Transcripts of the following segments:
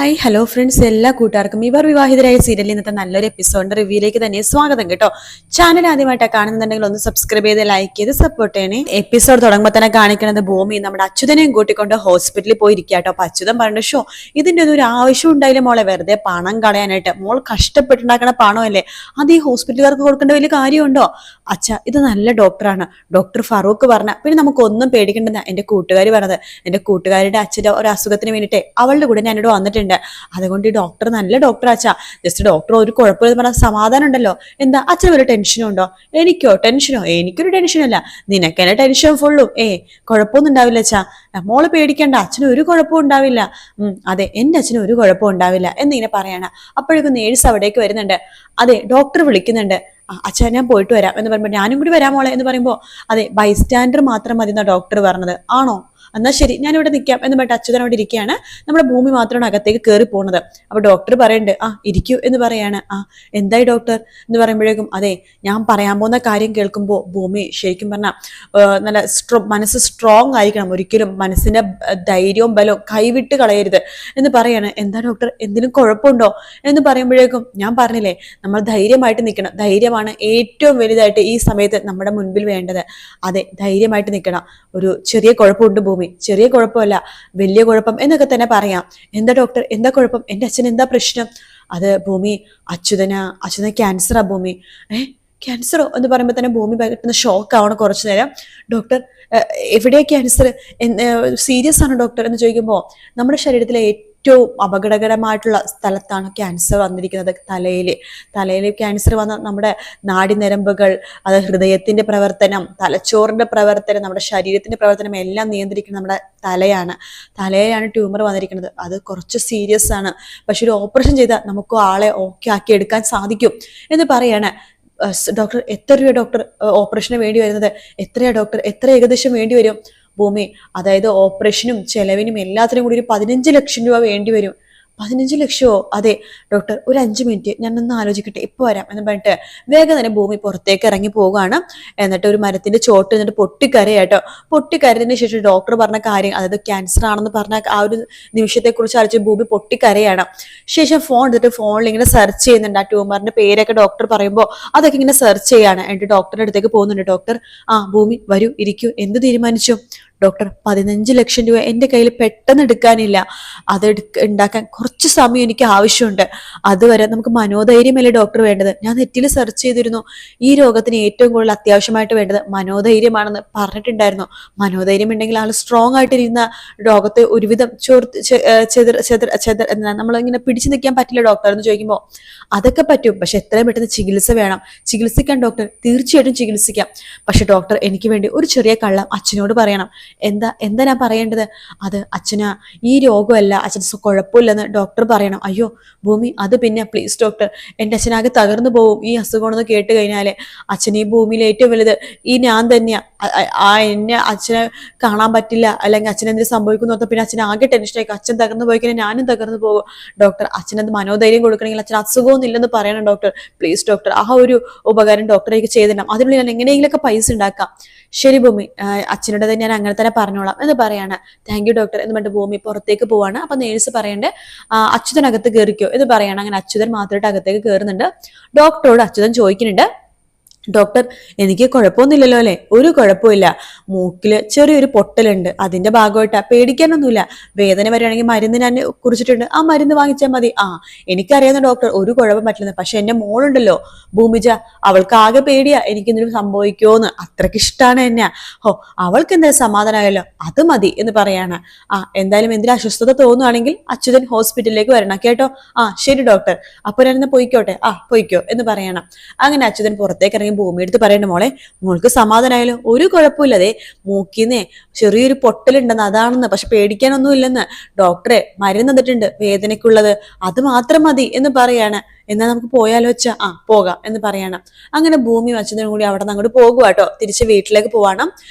Hi hello friends, എല്ലാ കൂട്ടുകാർക്കും ഇവർ വിവാഹിതരായ സീരിയലിൽ ഇന്നത്തെ നല്ലൊരു എപ്പിസോഡിന്റെ റിവ്യൂയിലേക്ക് തന്നെ സ്വാഗതം കേട്ടോ. ചാനൽ ആദ്യമായിട്ടാണ് കാണുന്നുണ്ടെങ്കിൽ ഒന്ന് സബ്സ്ക്രൈബ് ചെയ്ത് ലൈക്ക് ചെയ്ത് സപ്പോർട്ട് ചെയ്യണേ. എപ്പിസോഡ് തുടങ്ങുമ്പോൾ തന്നെ കാണിക്കുന്നത് ഭൂമി നമ്മുടെ അച്യുതനെയും കൂട്ടിക്കൊണ്ട് ഹോസ്പിറ്റലിൽ പോയിരിക്കുക കേട്ടോ. അപ്പൊ അച്യുതൻ പറഞ്ഞു, ഷോ ഇതിന്റെ ഒരു ആവശ്യം ഉണ്ടായില്ല മോളെ, വെറുതെ പണം കളയാനായിട്ട്. മോൾ കഷ്ടപ്പെട്ടുണ്ടാക്കണ പണമല്ലേ, അത് ഈ ഹോസ്പിറ്റലുകാർക്ക് കൊടുക്കേണ്ട വലിയ കാര്യമുണ്ടോ? അച്ഛ, ഇത് നല്ല ഡോക്ടറാണ്, ഡോക്ടർ ഫറൂഖ് പറഞ്ഞ, പിന്നെ നമുക്കൊന്നും പേടിക്കേണ്ടെന്ന എന്റെ കൂട്ടുകാരി പറഞ്ഞത്. എന്റെ കൂട്ടുകാരുടെ അച്ഛന്റെ ഒരു അസുഖത്തിന് വേണ്ടിയിട്ട് അവളുടെ കൂടെ ഞാനിവിടെ വന്നിട്ടുണ്ട്. അതുകൊണ്ട് ഈ ഡോക്ടർ നല്ല ഡോക്ടർ അച്ഛാ. ജസ്റ്റ് ഡോക്ടർ ഒരു കുഴപ്പമില്ലെന്ന് പറഞ്ഞാൽ സമാധാനം ഉണ്ടല്ലോ. എന്താ അച്ഛന് വല്ല ടെൻഷനും ഉണ്ടോ? എനിക്കോ ടെൻഷനോ? എനിക്കൊരു ടെൻഷനല്ല, നിനക്കെന്നെ ടെൻഷൻ ഫുള്ളും. കുഴപ്പമൊന്നും ഉണ്ടാവില്ല അച്ഛാ, മോള് പേടിക്കണ്ട, അച്ഛന് ഒരു കുഴപ്പവും ഉണ്ടാവില്ല. അതെ, എന്റെ അച്ഛന് ഒരു കുഴപ്പവും ഉണ്ടാവില്ല എന്നിങ്ങനെ പറയാണ്. അപ്പോഴേക്കും നേഴ്സ് അവിടേക്ക് വരുന്നുണ്ട്. അതെ, ഡോക്ടർ വിളിക്കുന്നുണ്ട്. അച്ഛാ, ഞാൻ പോയിട്ട് വരാം എന്ന് പറയുമ്പോൾ ഞാനും കൂടി വരാം മോളെ എന്ന് പറയുമ്പോൾ, അതെ ബൈസ്റ്റാൻഡർ മാത്രം മതി എന്നാ ഡോക്ടർ പറഞ്ഞത്. ആണോ? എന്നാ ശരി, ഞാൻ ഇവിടെ നിൽക്കാം എന്ന് പറഞ്ഞിട്ട് അച്യുതൻ അവിടെ ഇരിക്കുകയാണ്. നമ്മുടെ ഭൂമി മാത്രമാണ് അകത്തേക്ക് കയറി പോകുന്നത്. അപ്പൊ ഡോക്ടർ പറയുന്നുണ്ട്, ഇരിക്കൂ എന്ന് പറയാണ്. എന്തായി ഡോക്ടർ എന്ന് പറയുമ്പോഴേക്കും, അതെ ഞാൻ പറയാൻ പോകുന്ന കാര്യം കേൾക്കുമ്പോൾ ഭൂമി ശരിക്കും പറഞ്ഞാൽ നല്ല മനസ്സ് സ്ട്രോങ് ആയിരിക്കണം, ഒരിക്കലും മനസ്സിന്റെ ധൈര്യവും ബലവും കൈവിട്ട് കളയരുത് എന്ന് പറയാണ്. എന്താ ഡോക്ടർ, എന്തിനും കുഴപ്പമുണ്ടോ എന്ന് പറയുമ്പോഴേക്കും, ഞാൻ പറഞ്ഞില്ലേ നമ്മൾ ധൈര്യമായിട്ട് നിൽക്കണം, ധൈര്യമാണ് ഏറ്റവും വലുതായിട്ട് ഈ സമയത്ത് നമ്മുടെ മുൻപിൽ വേണ്ടത്. അതെ, ധൈര്യമായിട്ട് നിൽക്കണം. ഒരു ചെറിയ കുഴപ്പമുണ്ട് ഭൂമി, ചെറിയ കുഴപ്പമല്ല, വലിയ കുഴപ്പം എന്നൊക്കെ തന്നെ പറയാം. എന്താ ഡോക്ടർ, എന്താ കുഴപ്പം, എന്റെ അച്ഛൻ എന്താ പ്രശ്നം? അത് ഭൂമി, അച്ഛന് ക്യാൻസറാ ഭൂമി. ക്യാൻസറോ എന്ന് പറയുമ്പോൾ തന്നെ ഭൂമി പെട്ടെന്ന് ഷോക്ക് ആവണം കുറച്ചു നേരം. ഡോക്ടർ, എവിടെയാ ക്യാൻസർ, സീരിയസ് ആണോ ഡോക്ടർ എന്ന് ചോദിക്കുമ്പോൾ, നമ്മുടെ ശരീരത്തിലെ ഏറ്റവും അപകടകരമായിട്ടുള്ള സ്ഥലത്താണ് ക്യാൻസർ വന്നിരിക്കുന്നത്. തലയിൽ ക്യാൻസർ വന്ന നമ്മുടെ നാഡിനരമ്പുകൾ, അത് ഹൃദയത്തിന്റെ പ്രവർത്തനം, തലച്ചോറിന്റെ പ്രവർത്തനം, നമ്മുടെ ശരീരത്തിന്റെ പ്രവർത്തനം എല്ലാം നിയന്ത്രിക്കുന്നത് നമ്മുടെ തലയിലാണ് ട്യൂമർ വന്നിരിക്കുന്നത്. അത് കുറച്ച് സീരിയസ് ആണ്, പക്ഷെ ഒരു ഓപ്പറേഷൻ ചെയ്താൽ നമുക്ക് ആളെ ഓക്കെ ആക്കി എടുക്കാൻ സാധിക്കും എന്ന് പറയാണ്. ഡോക്ടർ, എത്ര രൂപ ഡോക്ടർ ഓപ്പറേഷന് വേണ്ടി വരുന്നത്? എത്രയാ ഡോക്ടർ, എത്ര ഏകദേശം വേണ്ടി വരും? ഭൂമി, അതായത് ഓപ്പറേഷനും ചെലവിനും എല്ലാത്തിനും കൂടി ഒരു 15 ലക്ഷം രൂപ വേണ്ടി വരും. 15 ലക്ഷമോ? അതെ ഡോക്ടർ, ഒരു 5 മിനിറ്റ് ഞാനൊന്ന് ആലോചിക്കട്ടെ, ഇപ്പൊ വരാം എന്ന് പറഞ്ഞിട്ട് വേഗം തന്നെ ഭൂമി പുറത്തേക്ക് ഇറങ്ങി പോവുകയാണ്. എന്നിട്ട് ഒരു മരത്തിന്റെ ചോട്ട് നിന്നിട്ട് പൊട്ടിക്കരയാട്ടോ. പൊട്ടിക്കരയതിനു ശേഷം ഡോക്ടർ പറഞ്ഞ കാര്യം, അതായത് ക്യാൻസർ ആണെന്ന് പറഞ്ഞ ആ ഒരു നിമിഷത്തെ കുറിച്ച് അറിയിച്ച് ഭൂമി പൊട്ടിക്കരയാണ്. ശേഷം ഫോൺ എടുത്തിട്ട് ഫോണിൽ ഇങ്ങനെ സെർച്ച് ചെയ്യുന്നുണ്ട്. ആ ട്യൂമറിന്റെ പേരൊക്കെ ഡോക്ടർ പറയുമ്പോൾ അതൊക്കെ ഇങ്ങനെ സെർച്ച് ചെയ്യാണ്. എന്നിട്ട് ഡോക്ടറുടെ അടുത്തേക്ക് പോകുന്നുണ്ട്. ഡോക്ടർ, ഭൂമി വരൂ, ഇരിക്കൂ, എന്ത് തീരുമാനിച്ചു? ഡോക്ടർ, 15 ലക്ഷം രൂപ എൻ്റെ കയ്യിൽ പെട്ടെന്ന് എടുക്കാനില്ല, അത് ഉണ്ടാക്കാൻ കുറച്ച് സമയം എനിക്ക് ആവശ്യമുണ്ട്. അതുവരെ നമുക്ക് മനോധൈര്യമല്ലേ ഡോക്ടർ വേണ്ടത്? ഞാൻ നെറ്റിൽ സെർച്ച് ചെയ്തിരുന്നു, ഈ രോഗത്തിന് ഏറ്റവും കൂടുതൽ അത്യാവശ്യമായിട്ട് വേണ്ടത് മനോധൈര്യമാണെന്ന് പറഞ്ഞിട്ടുണ്ടായിരുന്നു. മനോധൈര്യം ഉണ്ടെങ്കിൽ ആൾ സ്ട്രോങ് ആയിട്ടിരുന്ന രോഗത്തെ ഒരുവിധം നമ്മളിങ്ങനെ പിടിച്ചു നിൽക്കാൻ പറ്റില്ല ഡോക്ടർ എന്ന് ചോദിക്കുമ്പോൾ, അതൊക്കെ പറ്റും, പക്ഷെ എത്രയും പെട്ടെന്ന് ചികിത്സ വേണം. ചികിത്സിക്കാൻ ഡോക്ടർ, തീർച്ചയായിട്ടും ചികിത്സിക്കാം. പക്ഷെ ഡോക്ടർ, എനിക്ക് വേണ്ടി ഒരു ചെറിയ കള്ളം അച്ഛനോട് പറയണം. എന്താ ഞാൻ പറയേണ്ടത്? അത് അച്ഛന് ഈ രോഗമല്ല, അച്ഛൻ കുഴപ്പമില്ലെന്ന് ഡോക്ടർ പറയണം. അയ്യോ ഭൂമി, അത് പിന്നെ പ്ലീസ് ഡോക്ടർ, എൻ്റെ അച്ഛനാകെ തകർന്നു പോവും ഈ അസുഖമാണെന്ന് കേട്ട് കഴിഞ്ഞാല്. അച്ഛൻ ഈ ഭൂമിയിൽ ഏറ്റവും വലുത് ഈ ഞാൻ തന്നെയാ. എന്നെ അച്ഛനെ കാണാൻ പറ്റില്ല, അല്ലെങ്കിൽ അച്ഛൻ എന്തെങ്കിലും സംഭവിക്കുന്നു പറഞ്ഞാൽ പിന്നെ അച്ഛൻ ആകെ ടെൻഷനായിരിക്കും. അച്ഛൻ തകർന്നു പോയി കഴിഞ്ഞാൽ ഞാനും തകർന്നു പോകും. ഡോക്ടർ, അച്ഛനത് മനോധൈര്യം കൊടുക്കണമെങ്കിൽ അച്ഛൻ അസുഖമൊന്നും ഇല്ലെന്ന് പറയണം ഡോക്ടർ, പ്ലീസ് ഡോക്ടർ. ആ ഒരു ഉപകാരം ഡോക്ടറേക്ക് ചെയ്തിടാം, അതിനുള്ളിൽ ഞാൻ എങ്ങനെയെങ്കിലൊക്കെ പൈസ ഉണ്ടാക്കാം. ശരി ഭൂമി, അച്ഛനോട് തന്നെ ഞാൻ അങ്ങനെ തന്നെ പറഞ്ഞോളാം എന്ന് പറയാണ്. താങ്ക് യു ഡോക്ടർ എന്ന് പറഞ്ഞിട്ട് ഭൂമി പുറത്തേക്ക് പോവാണ്. അപ്പൊ നേഴ്സ് പറയണ്ടേ, അച്യുതനകത്ത് കയറിക്കോ എന്ന് പറയാണ്. അങ്ങനെ അച്യുതൻ മാത്രമായിട്ട് അകത്തേക്ക് കയറുന്നുണ്ട്. ഡോക്ടറോട് അച്യുതൻ ചോദിക്കുന്നുണ്ട്, ഡോക്ടർ, എനിക്ക് കുഴപ്പമൊന്നുമില്ലല്ലോ അല്ലെ? ഒരു കുഴപ്പമില്ല, മൂക്കില് ചെറിയൊരു പൊട്ടലുണ്ട്, അതിന്റെ ഭാഗമായിട്ടാ, പേടിക്കാനൊന്നുമില്ല. വേദന വരികയാണെങ്കിൽ മരുന്ന് ഞാൻ കുറിച്ചിട്ടുണ്ട്, ആ മരുന്ന് വാങ്ങിച്ചാൽ മതി. എനിക്കറിയാവുന്ന ഡോക്ടർ, ഒരു കുഴപ്പം പറ്റില്ലെന്ന്. പക്ഷെ എന്റെ മോളുണ്ടല്ലോ ഭൂമിജ, അവൾക്ക് ആകെ പേടിയാ എനിക്കെന്തെങ്കിലും സംഭവിക്കുമോന്ന്, അത്രയ്ക്ക് ഇഷ്ടമാണ് എന്നെ. അവൾക്ക് എന്തായാലും സമാധാനമായല്ലോ, അത് മതി എന്ന് പറയാണ്. എന്തായാലും എന്തെങ്കിലും അസ്വസ്ഥത തോന്നുകയാണെങ്കിൽ അച്യുതൻ ഹോസ്പിറ്റലിലേക്ക് വരണം കേട്ടോ. ശരി ഡോക്ടർ, അപ്പൊ ഞാനിന്ന് പോയിക്കോട്ടെ? പോയിക്കോ എന്ന് പറയണം. അങ്ങനെ അച്യുതൻ പുറത്തേക്ക് ഇറങ്ങി ഭൂമി എടുത്ത് പറയണ്ട, മോളെ മോൾക്ക് സമാധാനമായാലും ഒരു കുഴപ്പമില്ലതേ, മൂക്കിന്നേ ചെറിയൊരു പൊട്ടലുണ്ടെന്ന്, അതാണെന്ന്, പക്ഷെ പേടിക്കാനൊന്നും ഇല്ലെന്ന്. ഡോക്ടറെ മരുന്ന് തന്നിട്ടുണ്ട് വേദനയ്ക്കുള്ളത്, അത് മാത്രം മതി എന്ന് പറയാണ്. എന്നാൽ നമുക്ക് പോയാലോ വെച്ചാ പോകാം എന്ന് പറയണം. അങ്ങനെ ഭൂമിയും അച്യുതനും കൂടി അവിടെ നിന്ന് അങ്ങോട്ട് പോകുക കേട്ടോ. തിരിച്ച് വീട്ടിലേക്ക് പോവാണ്.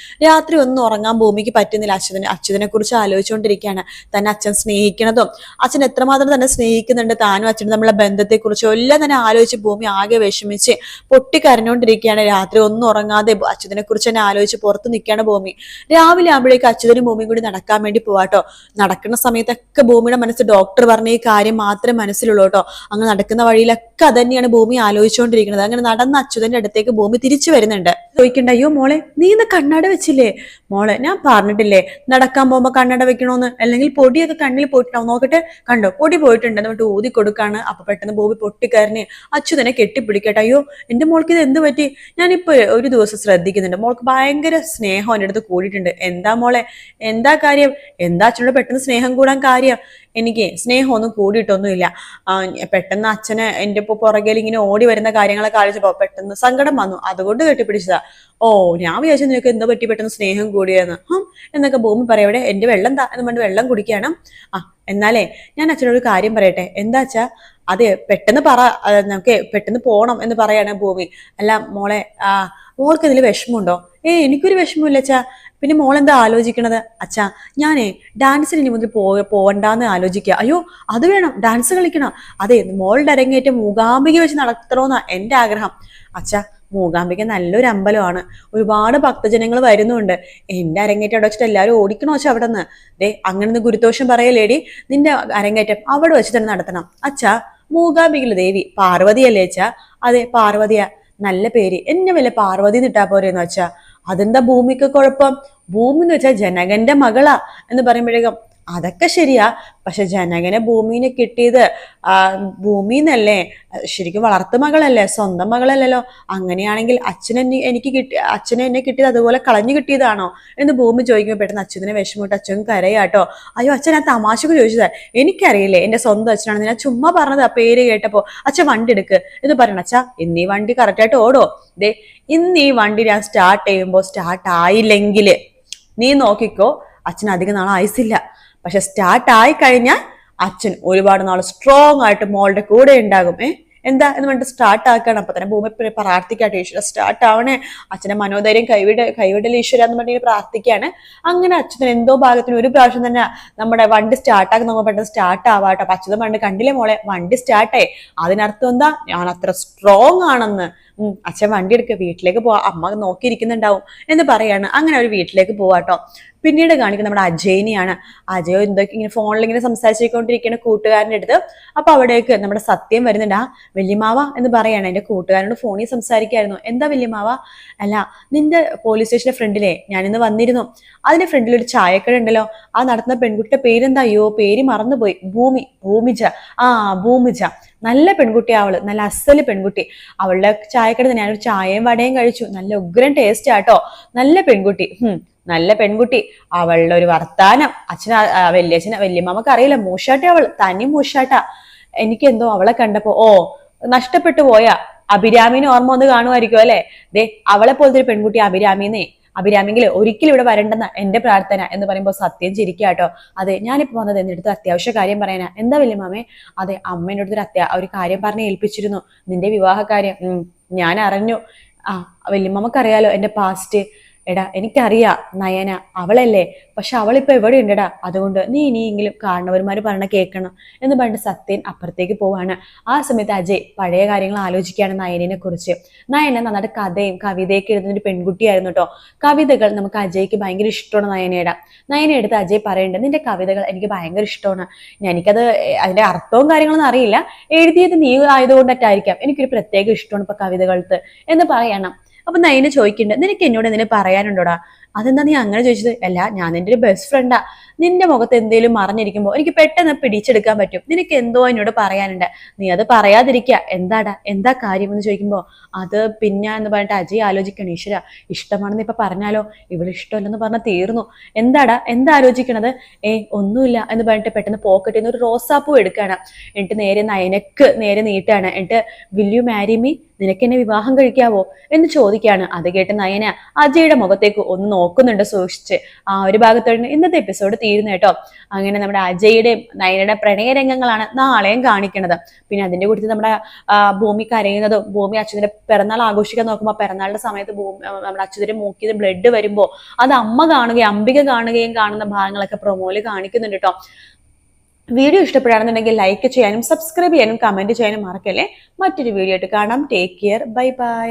രാത്രി ഒന്നും ഉറങ്ങാൻ ഭൂമിക്ക് പറ്റുന്നില്ല. അച്യുതനെ കുറിച്ച് ആലോചിച്ചുകൊണ്ടിരിക്കുകയാണ്. തന്നെ അച്ഛൻ സ്നേഹിക്കുന്നതും അച്ഛൻ എത്രമാത്രം തന്നെ സ്നേഹിക്കുന്നുണ്ട്, താനും അച്ഛനും തമ്മിലുള്ള ബന്ധത്തെക്കുറിച്ചും എല്ലാം തന്നെ ആലോചിച്ച് ഭൂമി ആകെ വിഷമിച്ച് പൊട്ടിക്കരഞ്ഞുകൊണ്ടിരിക്കുകയാണ്. രാത്രി ഒന്നും ഉറങ്ങാതെ അച്യുതനെ കുറിച്ച് തന്നെ ആലോചിച്ച് പുറത്ത് നിൽക്കുകയാണ് ഭൂമി. രാവിലെ ആകുമ്പോഴേക്ക് അച്യുതനും ഭൂമിയും കൂടി നടക്കാൻ വേണ്ടി പോവാട്ടോ. നടക്കുന്ന സമയത്തൊക്കെ ഭൂമിയുടെ മനസ്സ് ഡോക്ടർ പറഞ്ഞ ഈ കാര്യം മാത്രമേ മനസ്സിലുള്ളൂ കേട്ടോ. അങ്ങ് നടക്കുന്ന വഴിയിലൊക്കെ അതന്നെയാണ് ഭൂമി ആലോചിച്ചുകൊണ്ടിരിക്കുന്നത്. അങ്ങനെ നടന്ന അച്യുതന്റെ അടുത്തേക്ക് ഭൂമി തിരിച്ചു വരുന്നുണ്ട്. ചോദിക്കണ്ട, അയ്യോ മോളെ നീ ഇന്ന് കണ്ണട വെച്ചില്ലേ? മോളെ ഞാൻ പറഞ്ഞിട്ടില്ലേ നടക്കാൻ പോകുമ്പോ കണ്ണട വെക്കണോന്ന്, അല്ലെങ്കിൽ പൊടിയൊക്കെ കണ്ണിൽ പോയിട്ടുണ്ടാവും, നോക്കട്ടെ കണ്ടോ പൊടി പോയിട്ടുണ്ട് എന്നിട്ട് ഊതി കൊടുക്കാണ്. അപ്പൊ പെട്ടെന്ന് ഭൂമി പൊട്ടിക്കരഞ്ഞ് അച്യുതനെ കെട്ടിപ്പിടിക്കട്ടെ. അയ്യോ എന്റെ മോൾക്ക് ഇത് എന്ത് പറ്റി? ഞാനിപ്പോ ഒരു ദിവസം ശ്രദ്ധിക്കുന്നുണ്ട്, മോൾക്ക് ഭയങ്കര സ്നേഹം എൻ്റെ അടുത്ത് കൂടിയിട്ടുണ്ട്. എന്താ മോളെ, എന്താ കാര്യം? എന്താ അച്ഛനോട് പെട്ടെന്ന് സ്നേഹം കൂടാൻ കാര്യം? എനിക്ക് സ്നേഹമൊന്നും കൂടിയിട്ടൊന്നുമില്ല. പെട്ടെന്ന് അച്ഛന് എൻ്റെ ഇപ്പൊ പുറകിൽ ഇങ്ങനെ ഓടി വരുന്ന കാര്യങ്ങളൊക്കെ ആലോചിച്ചപ്പോ പെട്ടെന്ന് സങ്കടം വന്നു, അതുകൊണ്ട് കെട്ടിപ്പിടിച്ചതാ. ഓ ഞാൻ വിചാരിച്ചു നിനക്ക് എന്താ പറ്റി പെട്ടെന്ന് സ്നേഹം കൂടിയെന്ന് എന്നൊക്കെ ഭൂമി പറയവിടെ. എന്റെ വെള്ളം താ എന്ന് പറഞ്ഞിട്ട് വെള്ളം കുടിക്കണം. എന്നാലേ ഞാൻ അച്ഛനോട് കാര്യം പറയട്ടെ. എന്താ അച്ഛാ? അതെ പെട്ടെന്ന് പറ, നമുക്ക് പെട്ടെന്ന് പോണം എന്ന് പറയാണ് ഭൂമി. അല്ല മോളെ, മോൾക്ക് ഇതിൽ വിഷമമുണ്ടോ? എനിക്കൊരു വിഷമമില്ല അച്ഛാ. പിന്നെ മോൾ എന്താ ആലോചിക്കണത്? അച്ഛാ ഞാനേ ഡാൻസിന് ഇനി മുതൽ പോവണ്ടെന്ന് ആലോചിക്കുക. അയ്യോ അത് വേണം, ഡാൻസ് കളിക്കണം. അതെ മോളുടെ അരങ്ങേറ്റം മൂകാംബിക വെച്ച് നടത്തണമെന്നാ എന്റെ ആഗ്രഹം. അച്ഛാ മൂകാംബിക നല്ലൊരു അമ്പലമാണ്, ഒരുപാട് ഭക്തജനങ്ങൾ വരുന്നുണ്ട്. എന്റെ അരങ്ങേറ്റം അവിടെ വെച്ചിട്ട് എല്ലാവരും ഓടിക്കണോ വെച്ചാൽ അവിടെ നിന്ന് അങ്ങനെ ഗുരുദോഷം പറയലേടി, നിന്റെ അരങ്ങേറ്റം അവിടെ വെച്ച് തന്നെ നടത്തണം. അച്ഛാ മൂകാംബികയിലെ ദേവി പാർവതിയല്ലേ അച്ഛാ? അതെ പാർവതിയാ, നല്ല പേര്, എന്നെ വല്ല പാർവതി നിട്ടാ പോരെന്ന് വെച്ചാ. അതെന്താ ഭൂമിക്ക് കുഴപ്പം? ഭൂമി എന്ന് വെച്ചാൽ ജനകന്റെ മകളാ എന്ന് പറയുമ്പോഴേക്കും അതൊക്കെ ശരിയാ, പക്ഷെ ജനകനെ ഭൂമിനെ കിട്ടിയത് ഭൂമിന്നല്ലേ, ശരിക്കും വളർത്തു മകളല്ലേ, സ്വന്തം മകളല്ലല്ലോ. അങ്ങനെയാണെങ്കിൽ അച്ഛനെ എന്നെ കിട്ടിയത് അതുപോലെ കളഞ്ഞു കിട്ടിയതാണോ എന്ന് ഭൂമി ചോദിക്കുമ്പോൾ പെട്ടെന്ന് അച്ഛനെ വിഷമിട്ട് അച്ഛൻ കരയാട്ടോ. അയ്യോ അച്ഛൻ ആ തമാശക്ക് ചോദിച്ചതാ, എനിക്കറിയില്ലേ എന്റെ സ്വന്തം അച്ഛനാണെന്ന്, ഞാൻ ചുമ്മാ പറഞ്ഞതാ പേര് കേട്ടപ്പോ. അച്ഛൻ വണ്ടി എടുക്ക് എന്ന് പറയണം. അച്ഛാ ഇന്നീ വണ്ടി കറക്റ്റായിട്ട് ഓടോ? ഇന്ന് ഈ വണ്ടി ഞാൻ സ്റ്റാർട്ട് ചെയ്യുമ്പോൾ സ്റ്റാർട്ട് ആയില്ലെങ്കിൽ നീ നോക്കിക്കോ, അച്ഛൻ അധികം നാളെ ആയുസില്ല. പക്ഷെ സ്റ്റാർട്ട് ആയി കഴിഞ്ഞാൽ അച്ഛൻ ഒരുപാട് നാൾ സ്ട്രോങ് ആയിട്ട് മോളുടെ കൂടെ ഉണ്ടാകും. എന്താ എന്ന് പറഞ്ഞിട്ട് സ്റ്റാർട്ട് ആക്കണം. അപ്പൊ തന്നെ ഭൂമി പ്രാർത്ഥിക്കാട്ടെ, ഈശ്വര സ്റ്റാർട്ട് ആവണേ, അച്ഛനെ മനോധൈര്യം കൈവിടൽ ഈശ്വര എന്ന് പറഞ്ഞിട്ട് പ്രാർത്ഥിക്കാണ്. അങ്ങനെ അച്ഛന് എന്തോ ഭാഗത്തിന് ഒരു പ്രാവശ്യം തന്നെ നമ്മുടെ വണ്ടി സ്റ്റാർട്ടാക്കി നോക്കുമ്പോൾ പെട്ടെന്ന് സ്റ്റാർട്ട് ആവാട്ടോ. അപ്പൊ അച്ഛൻ പണ്ട് കണ്ടില്ലേ മോളെ വണ്ടി സ്റ്റാർട്ടായി, അതിനർത്ഥം എന്താ ഞാൻ അത്ര സ്ട്രോങ് ആണെന്ന്. അച്ഛൻ വണ്ടി എടുക്കുക, വീട്ടിലേക്ക് പോവാ, അമ്മ നോക്കിയിരിക്കുന്നുണ്ടാവും എന്ന് പറയാണ്. അങ്ങനെ ഒരു വീട്ടിലേക്ക് പോവാട്ടോ. പിന്നീട് കാണിക്കുന്നത് നമ്മുടെ അജയനെയാണ്. അജയോ എന്തൊക്കെ ഇങ്ങനെ ഫോണിൽ ഇങ്ങനെ സംസാരിച്ചുകൊണ്ടിരിക്കുന്ന കൂട്ടുകാരൻ്റെ അടുത്ത്. അപ്പൊ അവിടേക്ക് നമ്മുടെ സത്യം വരുന്നുണ്ട്. വല്യമാവ എന്ന് പറയാണ്. എന്റെ കൂട്ടുകാരനോട് ഫോണിൽ സംസാരിക്കായിരുന്നു. എന്താ വല്യമാവ? അല്ല നിന്റെ പോലീസ് സ്റ്റേഷന്റെ ഫ്രണ്ടിലെ ഞാനിന്ന് വന്നിരുന്നു, അതിന്റെ ഫ്രണ്ടിൽ ഒരു ചായക്കട ഉണ്ടല്ലോ, ആ നടത്തുന്ന പെൺകുട്ടിയുടെ പേരെന്താ? അയ്യോ പേര് മറന്നുപോയി. ഭൂമിജ. ഭൂമിജ നല്ല പെൺകുട്ടി, അവള് നല്ല അസല് പെൺകുട്ടി. അവളുടെ ചായക്കട ഞാനൊരു ചായയും വടയും കഴിച്ചു, നല്ല ഉഗ്രൻ ടേസ്റ്റ് ആട്ടോ. നല്ല പെൺകുട്ടി, നല്ല പെൺകുട്ടി. അവളുടെ ഒരു വർത്താനം വല്യമ്മക്ക് അറിയില്ല, മൂഷാട്ട അവൾ, തനി മൂഷാട്ട. എനിക്ക് എന്തോ അവളെ കണ്ടപ്പോ നഷ്ടപ്പെട്ടു പോയ അഭിരാമിനെ ഓർമ്മ വന്ന് കാണുമായിരിക്കും അല്ലെ. അവളെ പോലത്തെ ഒരു പെൺകുട്ടി അഭിരാമിങ്കിൽ ഒരിക്കലും ഇവിടെ വരണ്ടെന്ന എന്റെ പ്രാർത്ഥന എന്ന് പറയുമ്പോൾ സത്യം ചിരിക്കാട്ടോ. അതെ ഞാനിപ്പോ വന്നത് എന്നിടത്ത് അത്യാവശ്യ കാര്യം പറയാനാ. എന്താ വല്യമാമേ? അതെ അമ്മേൻ്റെ അടുത്തൊരു ഒരു കാര്യം പറഞ്ഞ് ഏൽപ്പിച്ചിരുന്നു, നിന്റെ വിവാഹ കാര്യം. ഞാൻ അറിഞ്ഞു. വല്യമ്മക്കറിയാലോ എന്റെ പാസ്റ്റ്. എടാ എനിക്കറിയാം നയന അവളല്ലേ, പക്ഷെ അവളിപ്പോ എവിടെ ഉണ്ടടാ, അതുകൊണ്ട് നീ ഇനിയെങ്കിലും കാരണവന്മാര് പറഞ്ഞ കേൾക്കണം എന്ന് പറഞ്ഞിട്ട് സത്യൻ അപ്പുറത്തേക്ക് പോവാണ്. ആ സമയത്ത് അജയ് പഴയ കാര്യങ്ങൾ ആലോചിക്കുകയാണ് നയനെ കുറിച്ച്. നയന നന്നായിട്ട് കഥയും കവിതയൊക്കെ എഴുതുന്ന ഒരു പെൺകുട്ടിയായിരുന്നു കേട്ടോ. കവിതകൾ നമുക്ക് അജയ്ക്ക് ഭയങ്കര ഇഷ്ടമാണ്. നയനെ എടുത്ത് അജയ് പറയുന്നുണ്ട്, നിന്റെ കവിതകൾ എനിക്ക് ഭയങ്കര ഇഷ്ടമാണ്, എനിക്കത് അതിന്റെ അർത്ഥവും കാര്യങ്ങളൊന്നും അറിയില്ല, എഴുതിയത് നീ ആയതുകൊണ്ടിട്ടായിരിക്കാം, എനിക്കൊരു പ്രത്യേക ഇഷ്ടമാണ് ഇപ്പൊ കവിതകൾക്ക് എന്ന് പറയണം. അപ്പൊ നയന ചോദിക്കുന്നുണ്ട്, നിനക്ക് എന്നോട് എന്തെങ്കിലും പറയാനുണ്ടോടാ? അതെന്താ നീ അങ്ങനെ ചോദിച്ചത്? അല്ല ഞാൻ നിന്റെ ഒരു ബെസ്റ്റ് ഫ്രണ്ടാ, നിന്റെ മുഖത്ത് എന്തേലും മറിഞ്ഞിരിക്കുമ്പോൾ എനിക്ക് പെട്ടെന്ന് പിടിച്ചെടുക്കാൻ പറ്റും, നിനക്ക് എന്തോ എന്നോട് പറയാനുണ്ട്, നീ അത് പറയാതിരിക്കുക, എന്താ കാര്യം എന്ന് ചോദിക്കുമ്പോ അത് പിന്നെ എന്ന് പറഞ്ഞിട്ട് അജയ് ആലോചിക്കണം. ഈശ്വര ഇഷ്ടമാണെന്ന് ഇപ്പൊ പറഞ്ഞാലോ, ഇവിടെ ഇഷ്ടമല്ലെന്ന് പറഞ്ഞാൽ തീർന്നു. എന്താ ആലോചിക്കണത്? ഒന്നുമില്ല എന്ന് പറഞ്ഞിട്ട് പെട്ടെന്ന് പോക്കറ്റിൽ നിന്ന് ഒരു റോസാപ്പൂ എടുക്കുകയാണ്. എന്നിട്ട് നേരെ നയനക്ക് നേരെ നീട്ടാണ്. എന്നിട്ട് വിൽ യു മാരി മീ, നിനക്ക് എന്നെ വിവാഹം കഴിക്കാവോ എന്ന് ചോദിക്കുകയാണ്. അത് കേട്ട് നയന അജയുടെ മുഖത്തേക്ക് ഒന്ന് നോക്കുന്നുണ്ട് സൂക്ഷിച്ച്. ആ ഒരു ഭാഗത്തോടെ ഇന്നത്തെ എപ്പിസോഡ് തീരുന്നു കേട്ടോ. അങ്ങനെ നമ്മുടെ അജയുടെയും നയനയുടെ പ്രണയ രംഗങ്ങളാണ് നാളെയും കാണിക്കുന്നത്. പിന്നെ അതിന്റെ കൂട്ടത്തിൽ നമ്മുടെ ഭൂമി കരയുന്നതും, ഭൂമി അച്യുതന്റെ പിറന്നാൾ ആഘോഷിക്കാൻ നോക്കുമ്പോൾ പിറന്നാളിന്റെ സമയത്ത് നമ്മുടെ അച്യുതന്റെ മൂക്കിൽ ബ്ലഡ് വരുമ്പോൾ അത് അമ്മ കാണുകയും അംബിക കാണുകയും കാണുന്ന ഭാഗങ്ങളൊക്കെ പ്രൊമോയില് കാണിക്കുന്നുണ്ട് കേട്ടോ. വീഡിയോ ഇഷ്ടപ്പെടുകയാണെന്നുണ്ടെങ്കിൽ ലൈക്ക് ചെയ്യാനും സബ്സ്ക്രൈബ് ചെയ്യാനും കമന്റ് ചെയ്യാനും മറക്കല്ലേ. മറ്റൊരു വീഡിയോ ആയിട്ട് കാണാം. Take care. Bye bye.